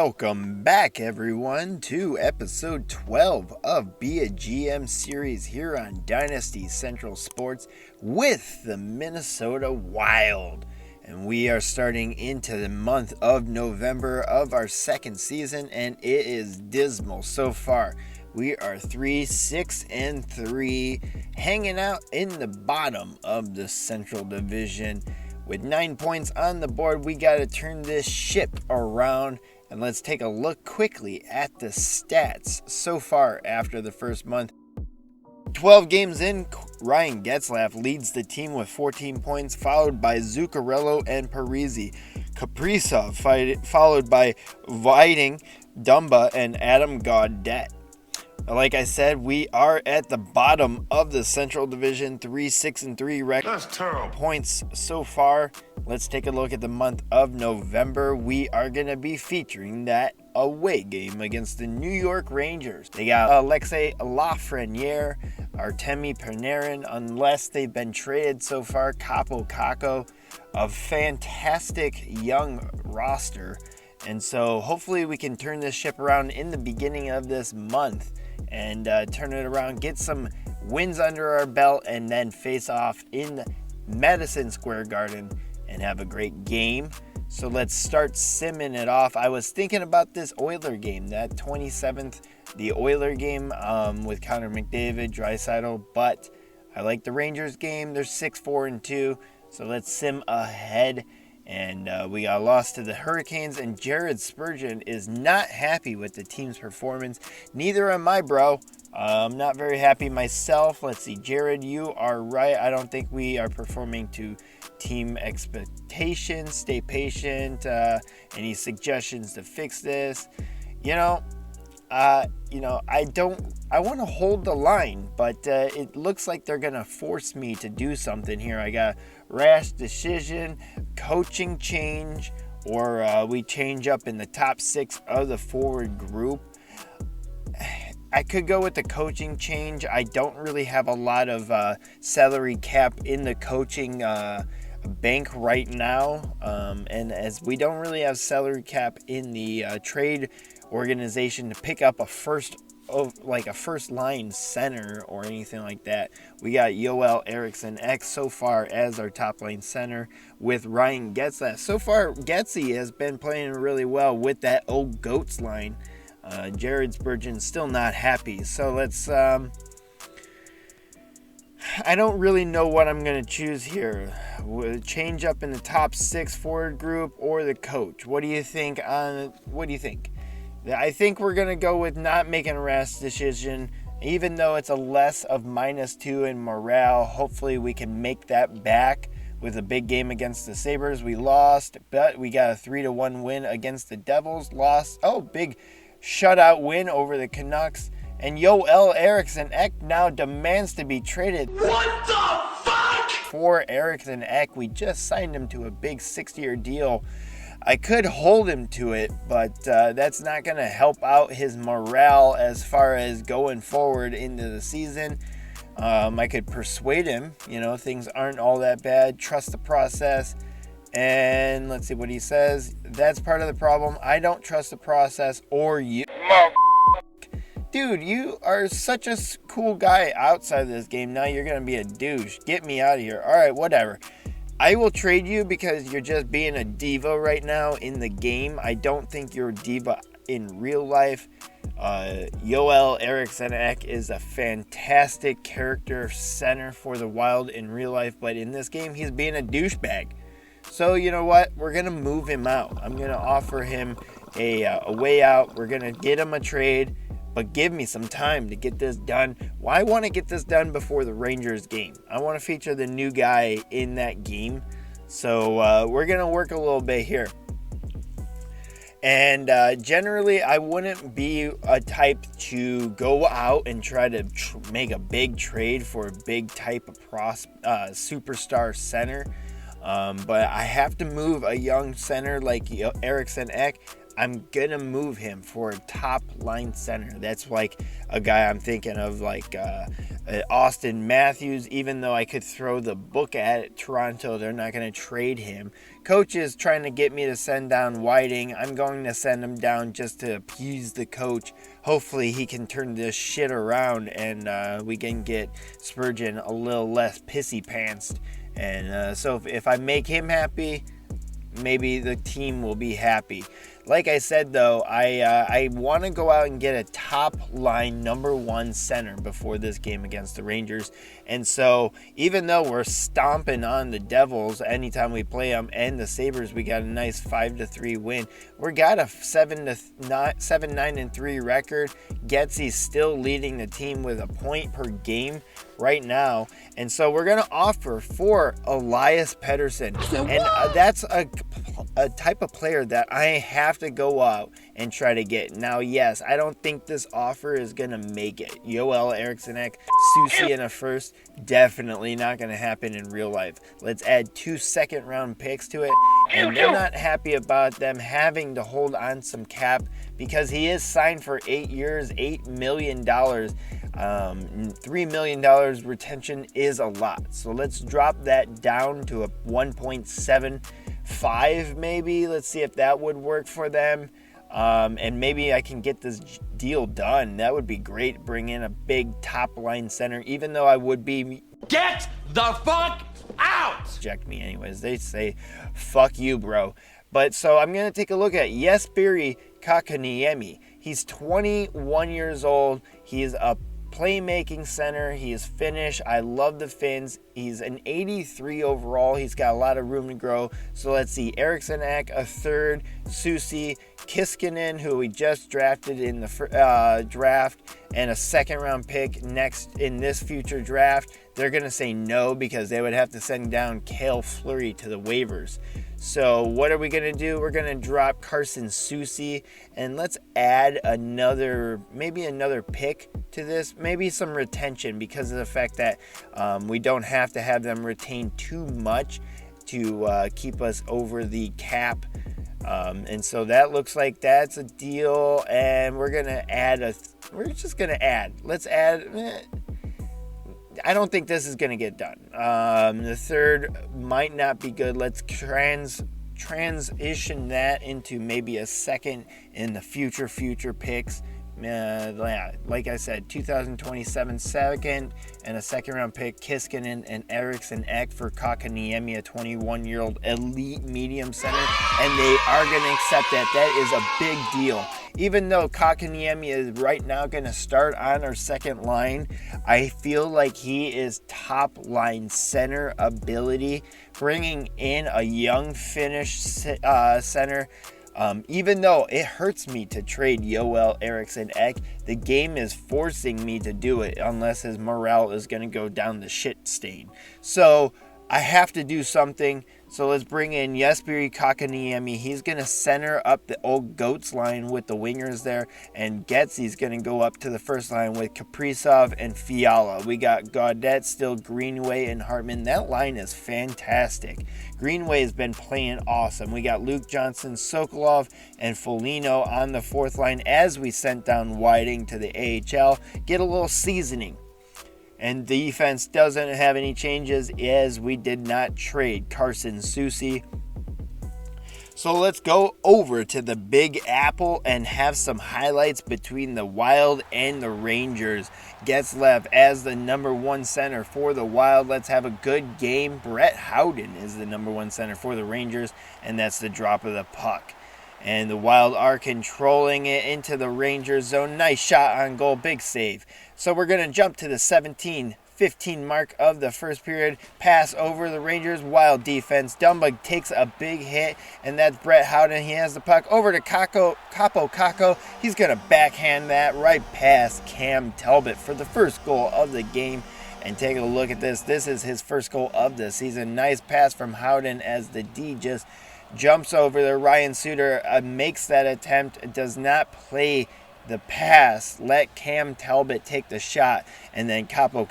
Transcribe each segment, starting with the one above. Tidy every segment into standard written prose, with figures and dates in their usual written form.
Welcome back, everyone, to episode 12 of Be a GM series here on Dynasty Central Sports with the Minnesota Wild. And we are starting into the month of November of our second season, and it is dismal so far. We are 3-6-3, hanging out in the bottom of the Central Division. With 9 points on the board, we got to turn this ship around. And let's take a look quickly at the stats so far after the first month. 12 games in, Ryan Getzlaf leads the team with 14 points, followed by Zuccarello and Parise. Kaprizov followed by Viding, Dumba, and Adam Gaudette. Like I said, we are at the bottom of the Central Division, 3-6-3 record. That's terrible. Points so far. Let's take a look at the month of November. We are going to be featuring that away game against the New York Rangers. They got Alexei Lafreniere, Artemi Panarin, unless they've been traded so far, Capo Caco, a fantastic young roster. And so hopefully we can turn this ship around in the beginning of this month and turn it around, get some wins under our belt, and then face off in Madison Square Garden and have a great game. So let's start simming it off. I was thinking about this Oiler game, that 27th, the Oiler game with Connor McDavid, Draisaitl, but I like the Rangers game. They're 6-4-2, so let's sim ahead. And we got lost to the Hurricanes, and Jared Spurgeon is not happy with the team's performance. Neither am I, bro. I'm not very happy myself. Let's see, Jared, you are right. I don't think we are performing to team expectations. Stay patient. Any suggestions to fix this? I want to hold the line, but it looks like they're going to force me to do something here. I got rash decision, coaching change, or we change up in the top 6 of the forward group. I could go with the coaching change. I don't really have a lot of salary cap in the coaching bank right now, and as we don't really have salary cap in the trade organization to pick up a first line center or anything like that. We got Joel Eriksson Ek so far as our top line center with Ryan Getzlaf. So far, Getzy has been playing really well with that old Goats line. Jared Spurgeon's still not happy. So let's I don't really know what I'm going to choose here. Change up in the top 6 forward group or the coach. What do you think? I think we're going to go with not making a rash decision, even though it's a less of -2 in morale. Hopefully we can make that back with a big game against the Sabres. We lost, but we got a 3-1 win against the Devils. Big shutout win over the Canucks. And Joel Eriksson Ek now demands to be traded. What the fuck? For Eriksson Ek, we just signed him to a big 6-year deal. I could hold him to it, but that's not going to help out his morale as far as going forward into the season. I could persuade him, things aren't all that bad. Trust the process. And let's see what he says. That's part of the problem. I don't trust the process or you. Dude, you are such a cool guy outside of this game. Now you're going to be a douche. Get me out of here. All right, whatever. I will trade you because you're just being a diva right now in the game. I don't think you're a diva in real life. Joel Eriksson Ek is a fantastic character center for the Wild in real life, but in this game, he's being a douchebag. So you know what? We're going to move him out. I'm going to offer him a way out. We're going to get him a trade. But give me some time to get this done. Well, I want to get this done before the Rangers game. I want to feature the new guy in that game. So we're going to work a little bit here. And generally, I wouldn't be a type to go out and try to make a big trade for a big type of superstar center. But I have to move a young center like Eriksson Ek I'm going to move him for a top line center. That's like a guy I'm thinking of, like Austin Matthews. Even though I could throw the book at it, Toronto, they're not going to trade him. Coach is trying to get me to send down Whiting. I'm going to send him down just to appease the coach. Hopefully he can turn this shit around and we can get Spurgeon a little less pissy pantsed. And so if I make him happy, maybe the team will be happy. Like I said, though, I want to go out and get a top line number one center before this game against the Rangers. And so even though we're stomping on the Devils anytime we play them and the Sabres, we got a nice 5-3 win. We got a 7-9-3 record. Getsy's still leading the team with a point per game right now. And so we're going to offer for Elias Pettersson. And that's a type of player that I have to go out and try to get. Now, yes, I don't think this offer is going to make it. Joel Eriksson Ek, Susie in a first, definitely not going to happen in real life. Let's add 2 second-round picks to it. And they're not happy about them having to hold on some cap because he is signed for 8 years, $8 million. $3 million retention is a lot. So let's drop that down to a 1.75 maybe. Let's see if that would work for them. And maybe I can get this deal done. That would be great. Bring in a big top line center, even though I would be... Get the fuck out! Reject me anyways. They say, fuck you, bro. But so I'm going to take a look at Jesperi Kotkaniemi. He's 21 years old. He's a playmaking center. He is Finnish. I love the Finns. He's an 83 overall. He's got a lot of room to grow. So let's see. Eriksson Ek, a third. Susi, Kiskinen, who we just drafted in the draft, and a second-round pick next in this future draft. They're going to say no because they would have to send down Cale Fleury to the waivers. So what are we going to do? We're going to drop Carson Susi, and let's add maybe another pick to this. Maybe some retention because of the fact that we don't have to have them retain too much to keep us over the cap. And so that looks like that's a deal, and we're going to add let's add... I don't think this is going to get done. The third might not be good. Let's transition that into maybe a second in the future picks. Like I said, 2027 second and a second round pick, Kiskinen and Eriksson Ek for Kotkaniemi, a 21-year-old elite medium center, and they are going to accept that. That is a big deal. Even though Kotkaniemi is right now going to start on our second line, I feel like he is top line center ability, bringing in a young Finnish center. Even though it hurts me to trade Joel Eriksson Ek, the game is forcing me to do it unless his morale is going to go down the shit stain. So I have to do something. So let's bring in Jesperi Kotkaniemi. He's going to center up the old Goats line with the wingers there. And Getsy's going to go up to the first line with Kaprizov and Fiala. We got Gaudette, still Greenway, and Hartman. That line is fantastic. Greenway has been playing awesome. We got Luke Johnson, Sokolov, and Foligno on the fourth line as we sent down Whiting to the AHL. Get a little seasoning. And defense doesn't have any changes as we did not trade Carson Susi. So let's go over to the Big Apple and have some highlights between the Wild and the Rangers. Getzlaf as the number one center for the Wild. Let's have a good game. Brett Howden is the number one center for the Rangers, and that's the drop of the puck. And the Wild are controlling it into the Rangers zone. Nice shot on goal. Big save. So we're going to jump to the 17-15 mark of the first period. Pass over the Rangers. Wild defense. Dumba takes a big hit, and that's Brett Howden. He has the puck over to Capo. He's going to backhand that right past Cam Talbot for the first goal of the game. And take a look at this. This is his first goal of the season. Nice pass from Howden as the D just jumps over there. Ryan Suter makes that attempt, does not play the pass, let Cam Talbot take the shot, and then Capo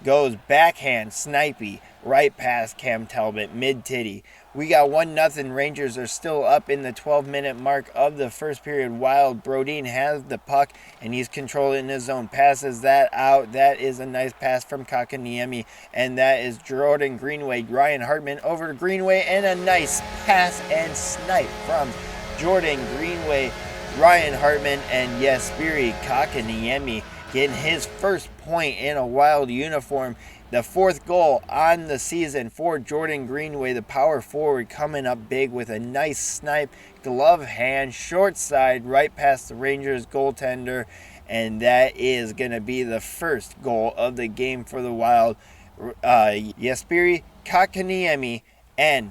goes backhand, snipey, right past Cam Talbot, mid-titty. We got 1-0. Rangers are still up in the 12-minute mark of the first period. Wild Brodin has the puck, and he's controlling his zone. Passes that out. That is a nice pass from Kakaniemi, and that is Jordan Greenway. Ryan Hartman over to Greenway, and a nice pass and snipe from Jordan Greenway. Ryan Hartman and Jesperi Kakaniemi getting his first point in a Wild uniform. The fourth goal on the season for Jordan Greenway, the power forward, coming up big with a nice snipe, glove hand, short side, right past the Rangers goaltender, and that is going to be the first goal of the game for the Wild. Jesperi Kakaniemi and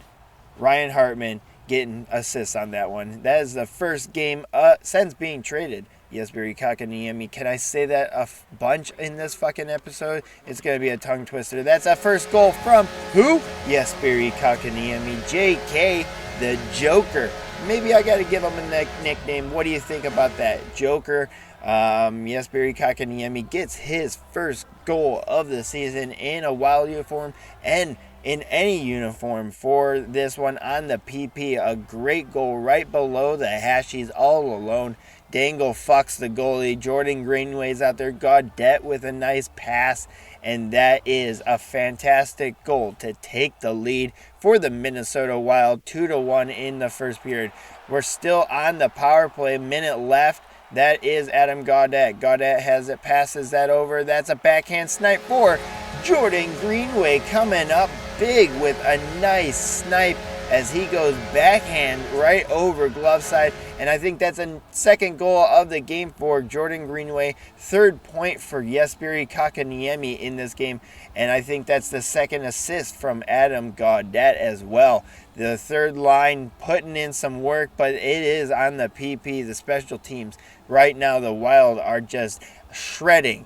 Ryan Hartman getting assists on that one. That is the first game since being traded. Jesperi Kakaniemi. Can I say that a bunch in this fucking episode? It's going to be a tongue twister. That's a first goal from who? Jesperi Kakaniemi. JK, the Joker. Maybe I got to give him a nickname. What do you think about that? Joker. Jesperi Kakaniemi gets his first goal of the season in a Wild uniform and in any uniform for this one on the PP. A great goal right below the hash. He's all alone. Dangle fucks the goalie. Jordan Greenway's out there. Gaudette with a nice pass. And that is a fantastic goal to take the lead for the Minnesota Wild. 2-1 in the first period. We're still on the power play. Minute left. That is Adam Gaudette. Gaudette has it, passes that over. That's a backhand snipe for Jordan Greenway, coming up big with a nice snipe as he goes backhand right over glove side. And I think that's a second goal of the game for Jordan Greenway. Third point for Jesperi Kakaniemi in this game. And I think that's the second assist from Adam Gaudette as well. The third line putting in some work, but it is on the PP, the special teams. Right now, the Wild are just shredding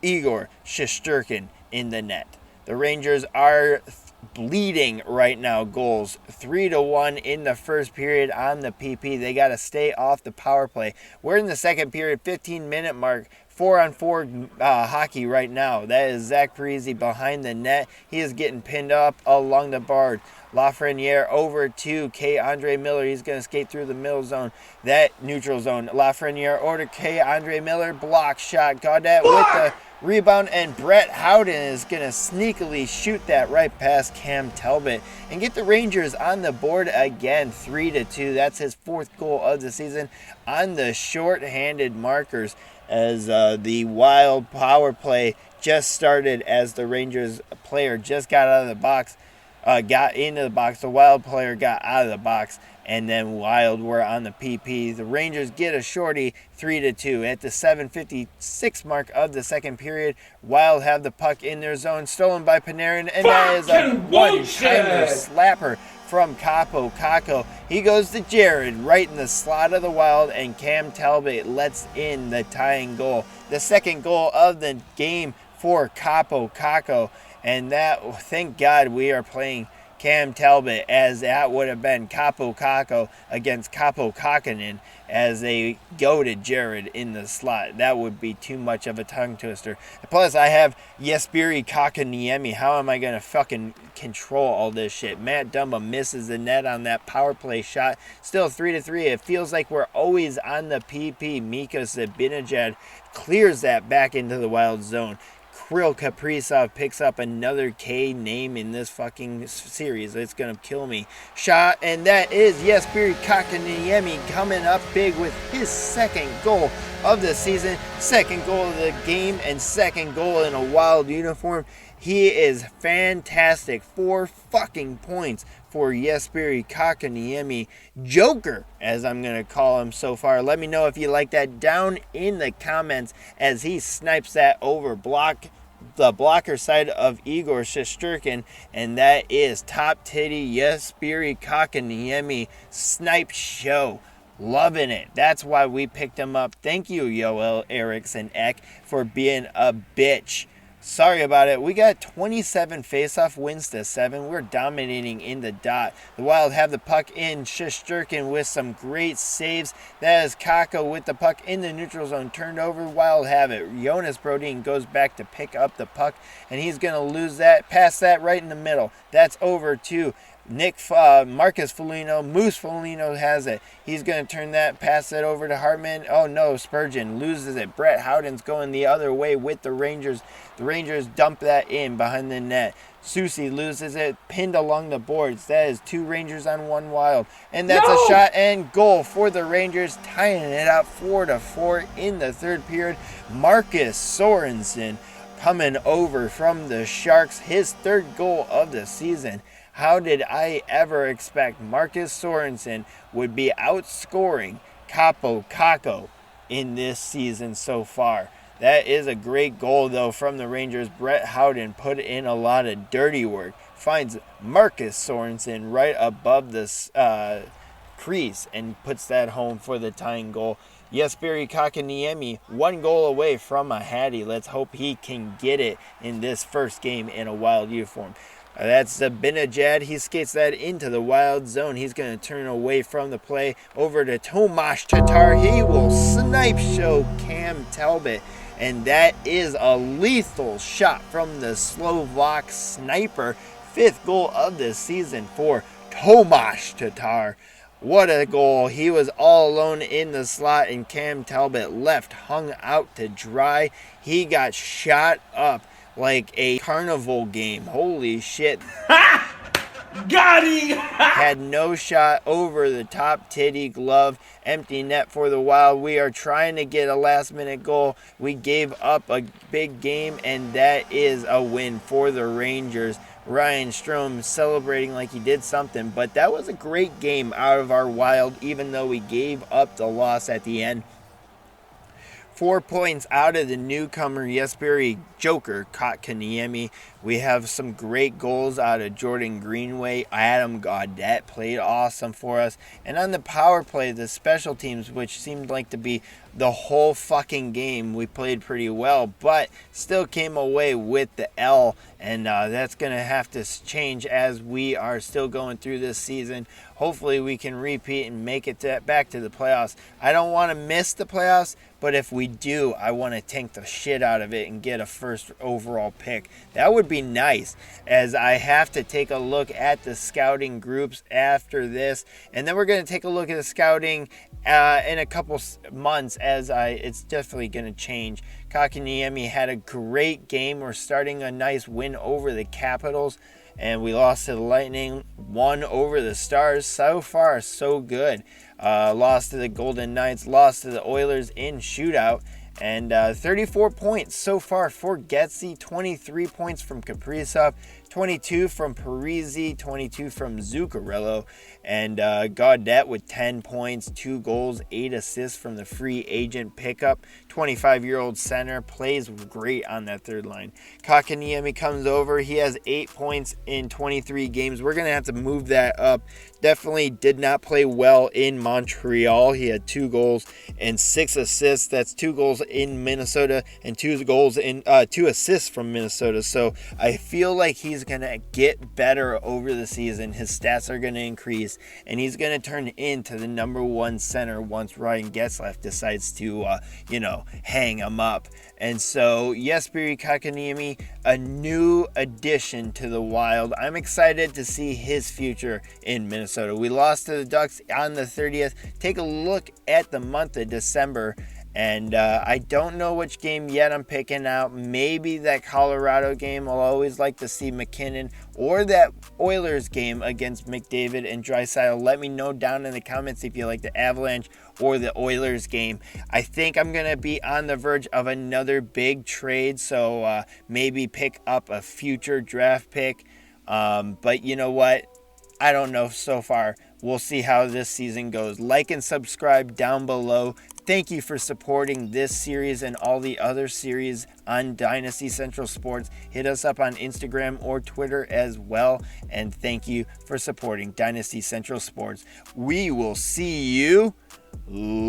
Igor Shesterkin in the net. The Rangers are bleeding right now goals. 3-1 in the first period on the PP. They got to stay off the power play. We're in the second period, 15-minute mark. 4-on-4 hockey right now. That is Zach Parise behind the net. He is getting pinned up along the board. Lafreniere over to K. Miller. He's going to skate through the middle zone. That neutral zone. Lafreniere over to K. Miller. Block shot. Gaudette with the rebound. And Brett Howden is going to sneakily shoot that right past Cam Talbot and get the Rangers on the board again. 3-2. That's his fourth goal of the season on the short-handed markers, as the Wild power play just started, as the Rangers player just got out of the box, got into the box. The Wild player got out of the box, and then Wild were on the PP. The Rangers get a shorty, 3-2. At the 7:56 mark of the second period, Wild have the puck in their zone, stolen by Panarin, and that is a one-timer slapper from Capo Caco. He goes to Jared right in the slot of the Wild, and Cam Talbot lets in the tying goal. The second goal of the game for Capo Caco, and that, thank God we are playing Cam Talbot, as that would have been Capo Caco against Capo Kakkonen as they go to Jared in the slot. That would be too much of a tongue twister. Plus, I have Jesperi Kakaniemi. How am I going to fucking control all this shit? Matt Dumba misses the net on that power play shot. Still 3-3. It feels like we're always on the PP. Mika Zibanejad clears that back into the Wild zone. Kirill Kaprizov picks up another K name in this fucking series. It's going to kill me. Shot, and that is Jesperi Kakaniemi coming up big with his second goal of the season, second goal of the game, and second goal in a Wild uniform. He is fantastic. 4 fucking points for Jesperi Kakaniemi. Joker, as I'm going to call him so far. Let me know if you like that down in the comments as he snipes that over the blocker side of Igor Shesterkin, and that is top titty Jesperi Kakaniemi snipe show. Loving it. That's why we picked him up. Thank you, Yoel Eriksson Ek, for being a bitch. Sorry about it. We got 27 faceoff wins to 7. We're dominating in the dot. The Wild have the puck in. Shesterkin with some great saves. That is Kakko with the puck in the neutral zone. Turned over. Wild have it. Jonas Brodin goes back to pick up the puck, and he's going to lose that. Pass that right in the middle. That's over to Marcus Foligno. Moose Foligno has it. He's going to turn that, pass it over to Hartman. Oh no, Spurgeon loses it. Brett Howden's going the other way with the Rangers. The Rangers dump that in behind the net. Susie loses it, pinned along the boards. That is 2 Rangers on 1 Wild. And that's a shot and goal for the Rangers, tying it up 4-4 in the third period. Marcus Sorensen coming over from the Sharks, his 3rd goal of the season. How did I ever expect Marcus Sorensen would be outscoring Kaapo Kakko in this season so far? That is a great goal, though, from the Rangers. Brett Howden put in a lot of dirty work. Finds Marcus Sorensen right above the crease and puts that home for the tying goal. Jesperi Kotkaniemi, 1 goal away from a Hattie. Let's hope he can get it in this first game in a Wild uniform. That's Zabinajad. He skates that into the Wild zone. He's going to turn away from the play over to Tomas Tatar. He will snipe show Cam Talbot. And that is a lethal shot from the Slovak sniper. 5th goal of the season for Tomas Tatar. What a goal. He was all alone in the slot, and Cam Talbot left hung out to dry. He got shot up like a carnival game. Holy shit. Got him! Had no shot over the top titty glove. Empty net for the Wild. We are trying to get a last minute goal. We gave up a big game, and that is a win for the Rangers. Ryan Strome celebrating like he did something, but that was a great game out of our Wild, even though we gave up the loss at the end. 4 points out of the newcomer Jesperi Joker Kotkaniemi. We have some great goals out of Jordan Greenway. Adam Gaudette played awesome for us. And on the power play, the special teams, which seemed like to be the whole fucking game, we played pretty well, but still came away with the L. And that's going to have to change as we are still going through this season. Hopefully we can repeat and make it back to the playoffs. I don't want to miss the playoffs, but if we do, I want to tank the shit out of it and get a first overall pick. That would be nice, as I have to take a look at the scouting groups after this. And then we're going to take a look at the scouting in a couple months, as it's definitely going to change. Kotkaniemi had a great game. We're starting a nice win over the Capitals, and we lost to the Lightning, won over the Stars. So far, so good. Lost to the Golden Knights, lost to the Oilers in shootout, and 34 points so far for Getzy, 23 points from Kaprizov, 22 from Parisi, 22 from Zuccarello, and Gaudette with 10 points, 2 goals, 8 assists from the free agent pickup. 25-year-old center plays great on that third line. Kotkaniemi comes over. He has 8 points in 23 games. We're going to have to move that up. Definitely did not play well in Montreal. He had 2 goals and 6 assists. That's 2 goals in Minnesota and 2 assists from Minnesota. So I feel like he's going to get better over the season. His stats are going to increase, and he's going to turn into the number 1 center once Ryan Getzlaf decides to, hang him up. And so, Jesperi Kotkaniemi, a new addition to the Wild. I'm excited to see his future in Minnesota. We lost to the Ducks on the 30th. Take a look at the month of December. And I don't know which game yet I'm picking out. Maybe that Colorado game. I'll always like to see McKinnon, or that Oilers game against McDavid and Draisaitl. Let me know down in the comments if you like the Avalanche or the Oilers game. I think I'm going to be on the verge of another big trade, so maybe pick up a future draft pick. But you know what? I don't know so far. We'll see how this season goes. Like and subscribe down below. Thank you for supporting this series and all the other series on Dynasty Central Sports. Hit us up on Instagram or Twitter as well. And thank you for supporting Dynasty Central Sports. We will see you later.